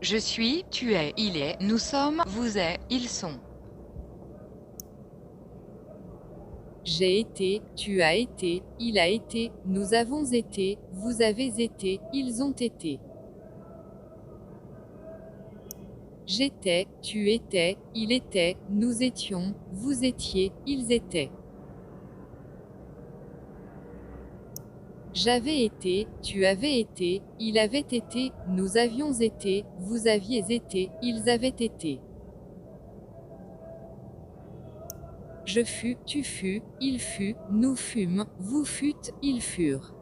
Je suis, tu es, il est, nous sommes, vous êtes, ils sont. J'ai été, tu as été, il a été, nous avons été, vous avez été, ils ont été. J'étais, tu étais, il était, nous étions, vous étiez, ils étaient. J'avais été, tu avais été, il avait été, nous avions été, vous aviez été, ils avaient été. Je fus, tu fus, il fut, nous fûmes, vous fûtes, ils furent.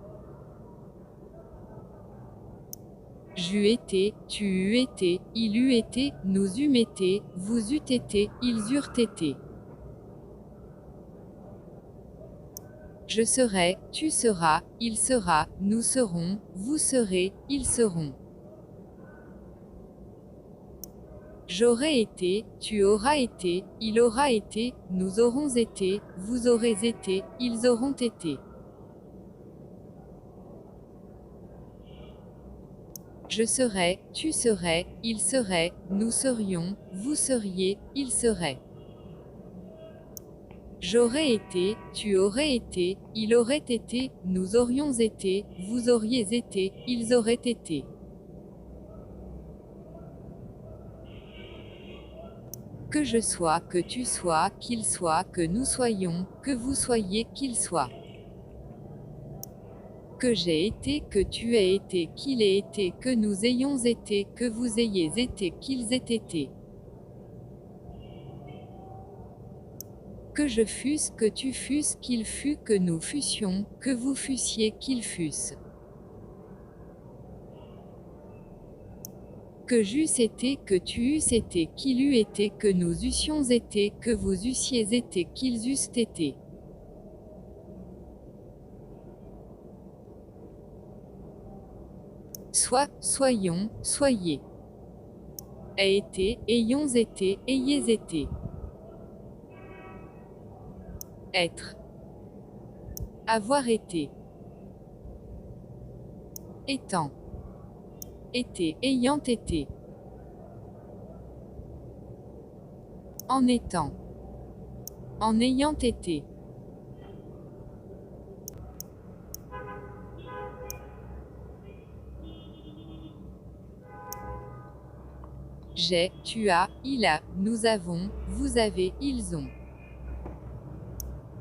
J'eus été, tu eus été, il eût été, nous eûmes été, vous eûtes été, ils eurent été. Je serai, tu seras, il sera, nous serons, vous serez, ils seront. J'aurais été, tu auras été, il aura été, nous aurons été, vous aurez été, ils auront été. Je serai, tu serais, il serait, nous serions, vous seriez, ils seraient. J'aurais été, tu aurais été, il aurait été, nous aurions été, vous auriez été, ils auraient été. Que je sois, que tu sois, qu'il soit, que nous soyons, que vous soyez, qu'il soit. Que j'ai été, que tu aies été, qu'il ait été, que nous ayons été, que vous ayez été, qu'ils aient été. Que je fusse, que tu fusses, qu'il fût, que nous fussions, que vous fussiez, qu'ils fussent. Que j'eusse été, que tu eusses été, qu'il eût été, que nous eussions été, que vous eussiez été, qu'ils eussent été. Soit, soyons, soyez. Aient été, ayons été, ayez été. Être. Avoir été. Étant. Été, ayant été. En étant. En ayant été. J'ai, tu as, il a, nous avons, vous avez, ils ont.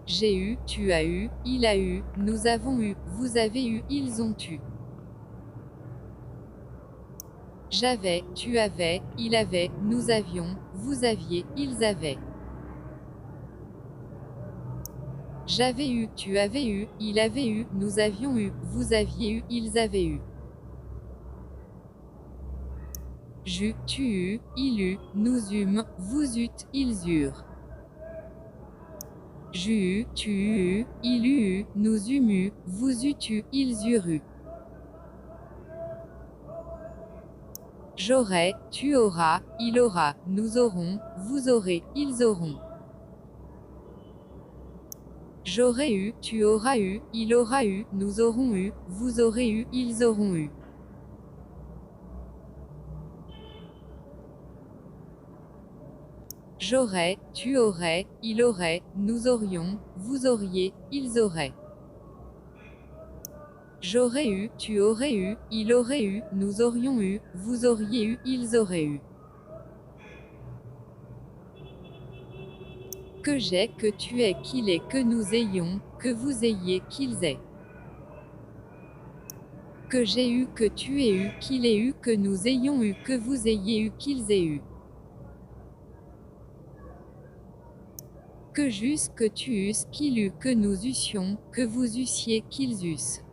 J'ai eu, tu as eu, il a eu, nous avons eu, vous avez eu, ils ont eu. J'avais, tu avais, il avait, nous avions, vous aviez, ils avaient. J'avais eu, tu avais eu, il avait eu, nous avions eu, vous aviez eu, ils avaient eu. J'eus, tu eus, il eut, nous eûmes, vous eûtes, ils eurent. J'eus eu, tu eus eu, il eut eu, nous eûmes eu, vous eûtes eu, ils eurent eu. J'aurai, tu auras, il aura, nous aurons, vous aurez, ils auront. J'aurais eu, tu auras eu, il aura eu, nous aurons eu, vous aurez eu, ils auront eu. J'aurais, tu aurais, il aurait, nous aurions, vous auriez, ils auraient. J'aurais eu, tu aurais eu, il aurait eu, nous aurions eu, vous auriez eu, ils auraient eu. Que j'ai, que tu aies, qu'il ait, que nous ayons, que vous ayez, qu'ils aient. Que j'ai eu, que tu aies eu, qu'il ait eu, que nous ayons eu, que vous ayez eu, qu'ils aient eu. Que j'eusse, que tu eusses, qu'il eût, que nous eussions, que vous eussiez, qu'ils eussent.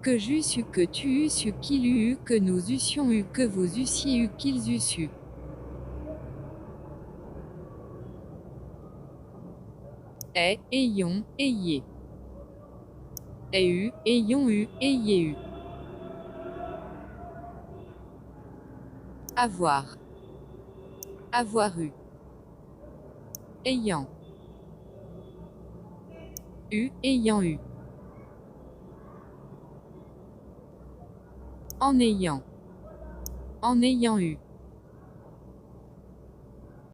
Que j'eusse eu, que tu eusses eu, qu'il eût eu, que nous eussions eu, que vous eussiez eu, qu'ils eussent eu. Aient, ayons, ayez. Aient eu, ayons eu, ayez eu. Avoir. Avoir eu. Ayant. Eu, ayant eu. En ayant. En ayant eu.